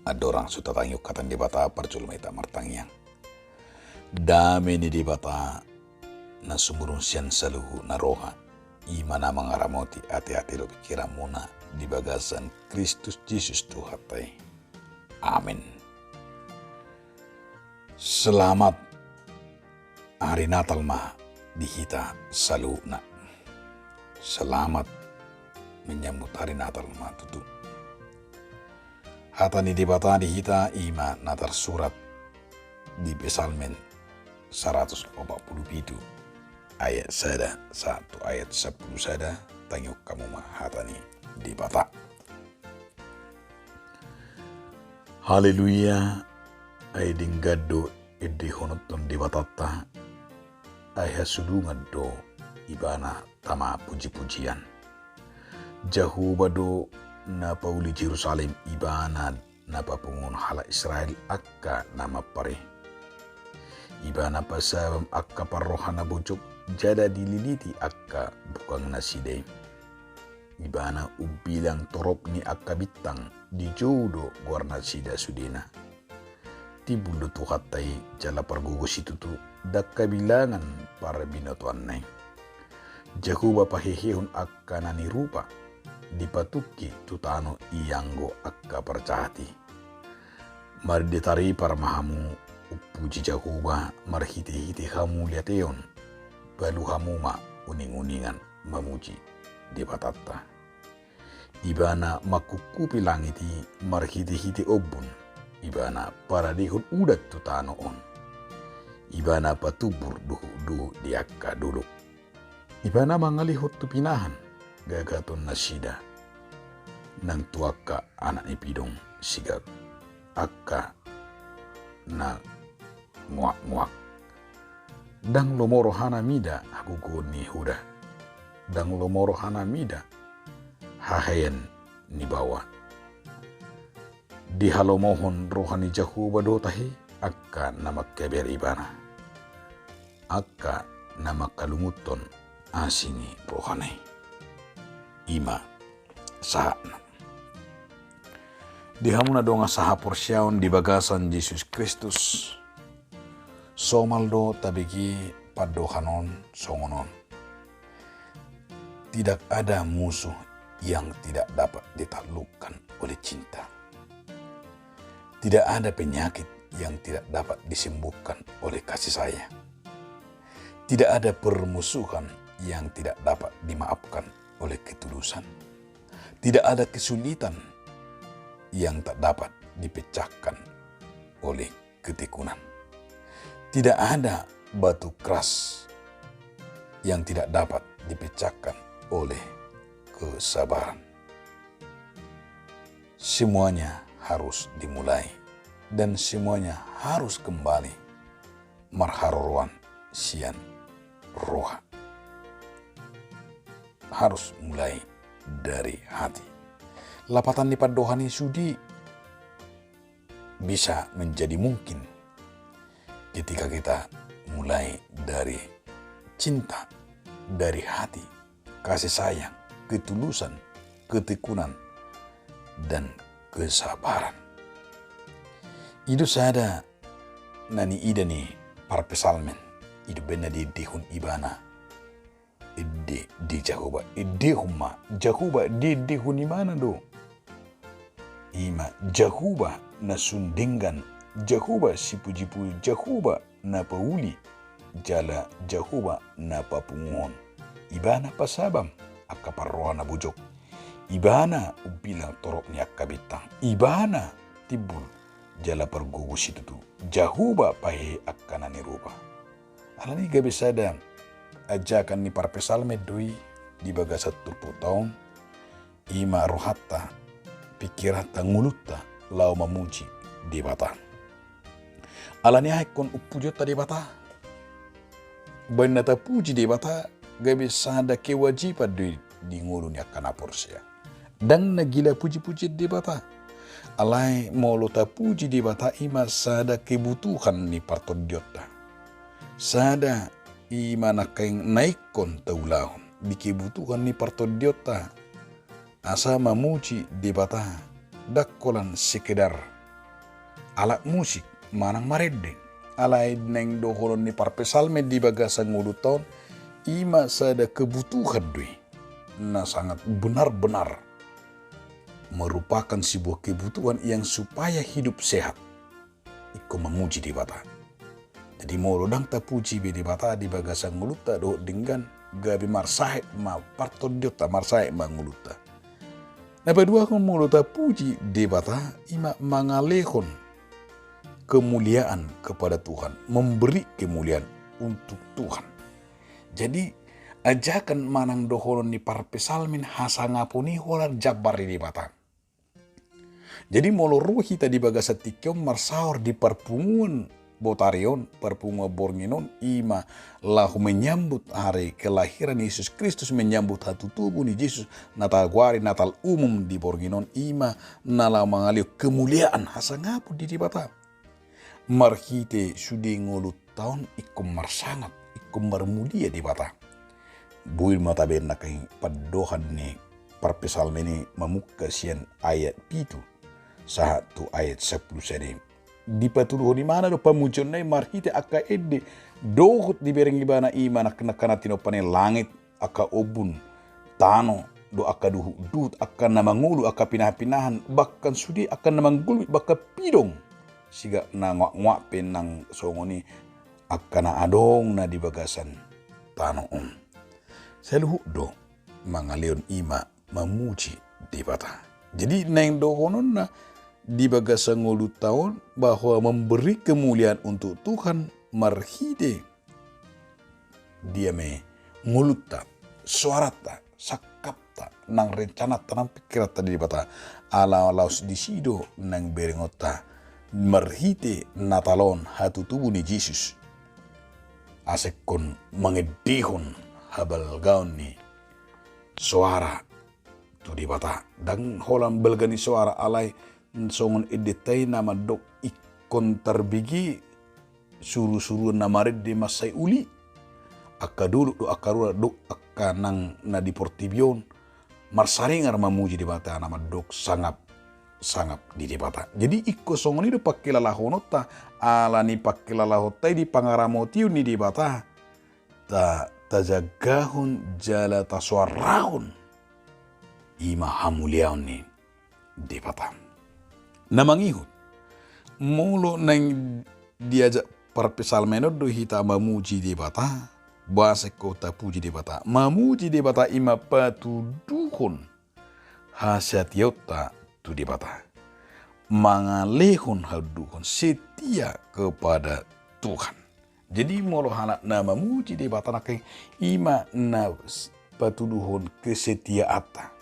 Adorang suta tangyo katan di bata perculma ita martangyang. Dame ni di bata na sumurun siyan saluhu na roha. Ima na mangaramoti ati-ati lo pikiran muna di bagasan Kristus Yesus Tuhatay. Amin. Selamat hari Natal ma di hita saluna. Selamat menyambut hari Natal ma tutu. Hata ni dibata di hita ima natar surat di Psalmen 147 ayat sada 1 ayat 10 sada tanyok kamu ma hata ni dibata. Haleluya ay dinggado edi honoton dibatata ay hasudungan do ibana tama puji-pujian. Jahuba do na pauli Jerusalem ibana na papungon hala Israel akka nama pare. Ibana pasabam akka parrohana bocok jada dililiti akka bukang nasidem. Ibana ubilang torop ni akka bitang di jodo guarna sida sudena. Tibulu tuhatay jala pargugos itu tu dakka bilangan para binatuan nai. Jahuba pahehehon akka nani rupa dipatuki tutano iyanggo akka percahati. Mardetari parmahamu upuji Jahuba marhiti-hiti hamu liateon balu hamu ma uning-uningan mamuji dipatatta. Ibana makukupi langiti marhiti-hiti obun. Ibana para dihun udat tutano on. Ibana patubur duhu di akka dulu. Ibana mangalihut tupinahan gagaton nasida. Nang tuaka anak ipidong sigag akka na nguak-nguak. Dang lomoro hana mida hagugo ni huda. Dang lomoro hana mida hahayan ni bawa. Di halomohon rohani Jahuba dotahi akka nama keber ibana. Akka nama kalumuton asini rohani. Ima sahana. Di hamuna donga saha porsyaon di bagasan Yesus Kristus. Somaldo tabigi padohanon songonon. Tidak ada musuh yang tidak dapat ditaklukkan oleh cinta. Tidak ada penyakit yang tidak dapat disembuhkan oleh kasih sayang. Tidak ada permusuhan yang tidak dapat dimaafkan oleh ketulusan. Tidak ada kesulitan yang tak dapat dipecahkan oleh ketekunan. Tidak ada batu keras yang tidak dapat dipecahkan oleh kesabaran. Semuanya harus dimulai dan semuanya harus kembali marharuan sian roha. Harus mulai dari hati. Lapatan lipat dohani sudi bisa menjadi mungkin ketika kita mulai dari cinta, dari hati, kasih sayang, ketulusan, ketekunan, dan kesabaran. Itu sada nani ida ni para pesalmen. Itu benar di dihun ibana. Di Jahuba. Idehuma. Jahuba di dihun imana do. Ima Jahuba na sundinggan. Jahuba si puji-puji. Jahuba na pauli. Jala Jahuba na papunguhon. Ibana pasabam. Akka parroa na bujok. Ibana ubilang torok ni akka bitang. Ibana tibul. Jala pergugus itu tu. Jahuba pahe akka nani rupa. Alani gabi sadam. Ajakan ni para pesalme dui di baga 10 tahun. Ima rohatta. Pikirata ngulutta. Lau mamuji di bata. Alani haikon upujota di bata. Banata puji di bata. Gabi sada kewajiban di ngulu ni akan aporsya. Dan nagila puji-puji di bata. Alai molota puji di bata ima sada kebutuhan ni partodiota. Sada ima nakaing naikon taulahon. Di kebutuhan ni partodiota. Asa mamuji di bata. Dakkolan sekedar alat musik manang marede alai neng doholon ni parpesalme di bagasan nguluton ima sada kebutuhan doi na sangat benar-benar merupakan sebuah kebutuhan yang supaya hidup sehat iko memuji di bata. Jadi molo dang ta puji be di bata di bagasan nguluta do dengan gabi marsahe ma parto diota marsahe ma nguluta. Nah kedua kan molo ta puji di bata ima mangalehon kemuliaan kepada Tuhan, memberi kemuliaan untuk Tuhan. Jadi ajakan manang doholon ni parpesalmin hasangapuni holar jabar di bata. Jadi molo ruhi tadi bagasa tikyom marsaor di perpungun botarion, perpungun bornginon ima lahu menyambut hari kelahiran Yesus Kristus, menyambut hatu tubuh ni Yesus, Natal guari Natal umum di bornginon ima nala mangalio kemuliaan hasangapu di bata. Marhite sudi ngolut tahun ikum marsangat, ikum marmulia di bata. Buil mata ben nakai padohan ni parpesalme ni mamuka sian ayat pitu. Satu ayat 10 sedi. Di patuluh di mana do pamujon nai marhite aka edde dohut di bereng ibana ima nak tino pane langit aka obun tano do aka duhu dut aka namangulu aka pinah-pinahan bahkan sudi aka namanggulu baka pidong siga na ngwak penang songoni aka na adong na di bagasan tano seluhu do mangaleon ima mamuji di bata. Jadi neng dohonon na di bagasan ngolu tahun bahwa memberi kemuliaan untuk Tuhan marhide dia me nguluta suarata sakapta nang rencana tanam pikirata di bata ala laus di sido nang berengota marhide natalon hatu tubuh ni Yesus asekon mangedihon habal gaun ni suara tu di bata dan holam belgani suara alai songon edetai nama dok ikon terbigi suru-suru namared di masai uli akka dulu do akarura dok akka nang na di portibion marsaringar mamuji di bata nama dok sangap di bata. Jadi ikko songon itu pakai lalahonota ala ni pakai lalahotai di pangaramotiu ni di bata ta tajagahun jala taswarahun ima hamuliaun ni di bata. Namangihut mulu nang diajak parpesalmeno do hita mamuji di bata bahasa kota puji di bata mamuji di bata ima patuduhun hasatiota tu di bata mangalehun haduhun setia kepada Tuhan. Jadi mulu hanak na mamuji di bata nakai ima na patuduhun kesetiaata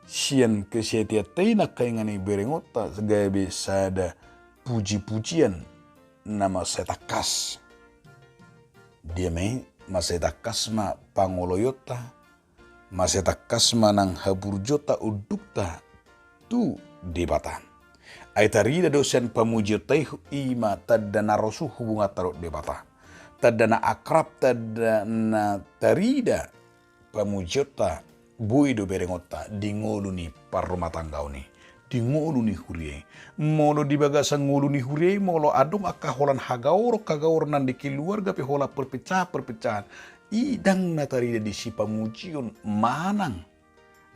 sian kesetia taina kaingani berengota segabe sada puji-pujian nama setakas dia me masetakas ma pangoloyota masetakas manang haburjota udukta tu debata aitarida dosen pamujiotai ima tadana rosuh hubunga tarot debata tadana akrab tadana tarida pamujiota buido berengota di ngolu ni parrumah tanggau ni di ngolu ni hurie molo di bagasan ngolu ni hurie molo adong akka holan hagaoro kagaoro nan di keluarga pe hola perpecahan idang natarida di si pamujion manang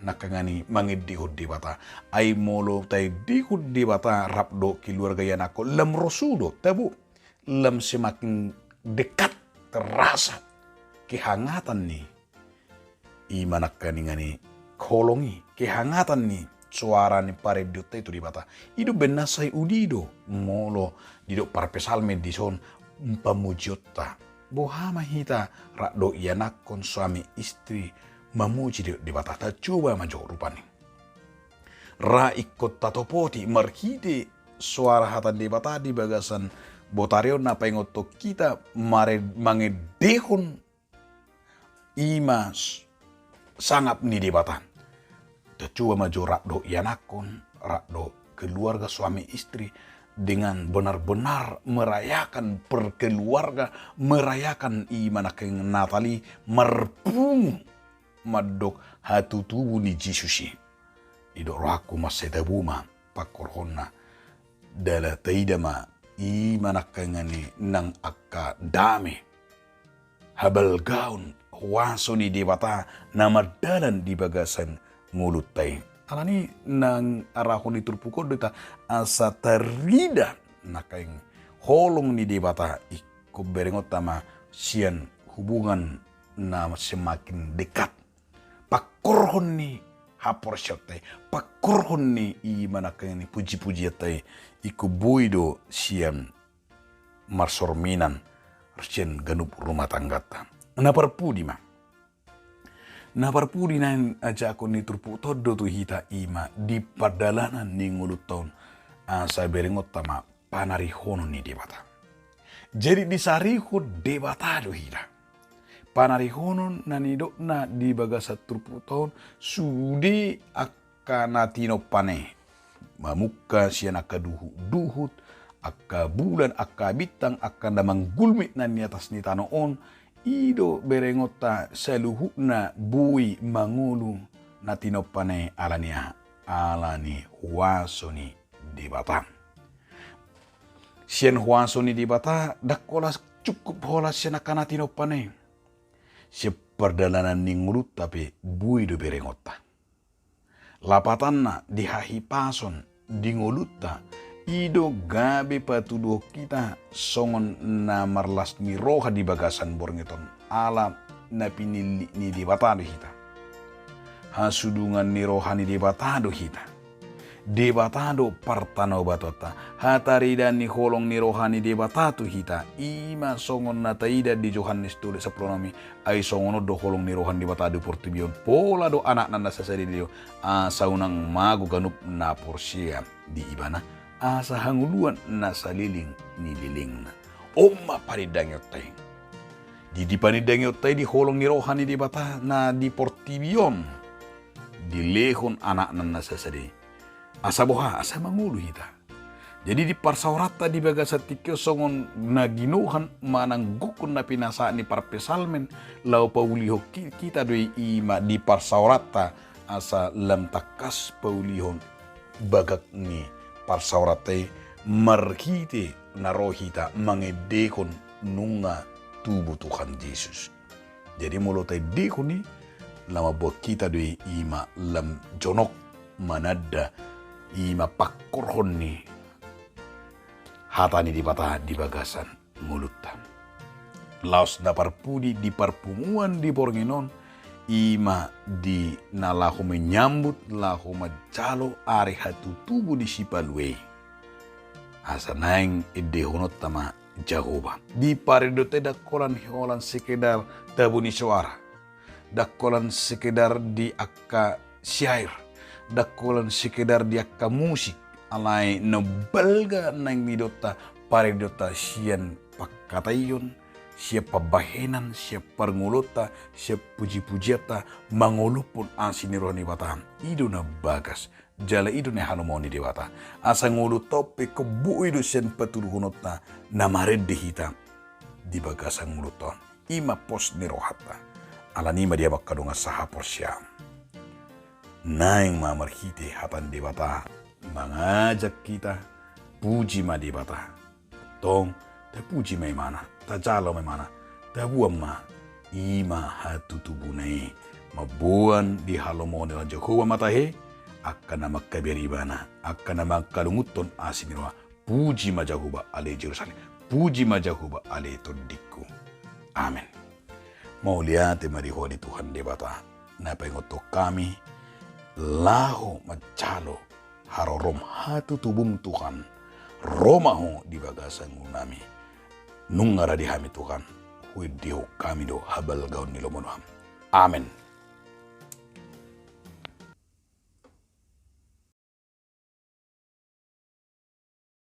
nakangani mangedihud di bata ai molo tai dihud di bata rapdo keluarga yanako lam rosudo tabu lam semakin dekat terasa kehangatan ni imanak kaningani kolongi kehangatan ni suara ni paredota itu di bata idu benasai udido molo didok parpesalme di son pamujiota bohama hita rakdo ianakon suami istri mamuji di bata ta coba majo rupani ra ikut tatopoti marhide suara hatan di bata di bagasan botario na pengoto kita mare mangedehon imas sangat ni debatan. Tercuba maju rakdo ianakon, rakdo keluarga suami istri dengan benar-benar merayakan perkeluarga, merayakan imanakeng Natali merpung madok hatu tubuh ni Yesusi. Idok raku maseta buma pakorhona dala taidama i manakangani nang akka dame habal gaun waso ni debata namadalan di bagasan ngulut tay alani nang arahon ni turpuko dita asa tarida nakaing holong ni debata iko berengot tama sian hubungan na semakin dekat pakorhon ni hapor syate pakorhon ni i manakang ni puji-puji tay iku buido sian marsorminan sian ganup rumah tanggata naparpudi ma naparpudi nan aja ako ni turpu todo tu hita ima di pardalanan ni ngulut taon asa berengot tama panarihono ni debata jadi disariho debata do hita panarihonon nanido na di bagasat turpu taon sudi akanatino pane mamuka siya nakaduhut akka bulan akka bitang akka namang gulmit na ni atas ni tanoon ido berengota saluhu na bui mangulu na tinopane alani huwaso ni debata siyan huwaso ni debata dakolas cukup holas siya nakanatinopane siya perdalanan ni ngulut tapi bui do berengota lapatan na dihahipason di ngulutta ido gabe patuduh kita songon na marlas ni roha di bagasan borngeton ala na pinili ni debatado hita hasudungan ni roha ni debatado hita debatado partano batota hatarida ni holong ni roha ni debatatu hita ima songon na taida di Johannes tulis sapronomi ay songono do holong ni roha ni debatado portubion pola do anak nanda sasari dio asa unang magu ganup na porsia di ibana asa hanguluan na saliling ni liling na omma paridang yotay di panidang yotay di holong ni roha ni debata na di portibion di lehon anak nanda sasari asa boha asa mangulu hita jadi di parsaurata di bagasat tikyo songon na ginuhan manang gukun na pinasa ni parpesalmen lau pauliho kita doi ima di parsaurata asa lam takas paulihon bagak ni parsaurata marhite narohita mangedekon nunga tubuh Tuhan Yesus jadi mulai dekon ni lama buat kita doi ima lam jonok manada ima pakorhon ni hatani di bata di bagasan mulutan laos da parpudi di parpunguan di bornginon ima di nalahu menyambut lahu majalo are hatu tubuh di sipalwe asa naing idehonot tama Jahoba di paridote dakolan holan sekedar tabuni suara dakolan sekedar di akka syair dakolan sekedar di akka musik alai nebelga nang midota paridota sian pakatayon siapa bahenan siapa ngulota siapa puji-pujiata mangulupun asinironi bata ido na bagas jala ido ne hanomoni dewata asa ngulu tope kebu ido sen paturuhunota namaredde hita di bagasan nguluton ima pos nirohata alanima dia bakkadunga saha porsyam naing mamarhite hatan dewata mengajak kita puji ma dewata tong ta puji mai mana ta jalo mai mana ta buam ma ima hatu tubunai mabuan di halomone la Jehovah matahe akan nama keberibana akan nama kalunguton asinirwa puji ma Jehovah ale Jerusalem puji ma Jehovah ale todiku amen mau lihat marihoni Tuhan debata na pengoto kami laho macalo harorom hatu tubung Tuhan romaho di bagasan ngunami nungara di hami Tuhan huidio kami do habal gaun nilomonoham amen.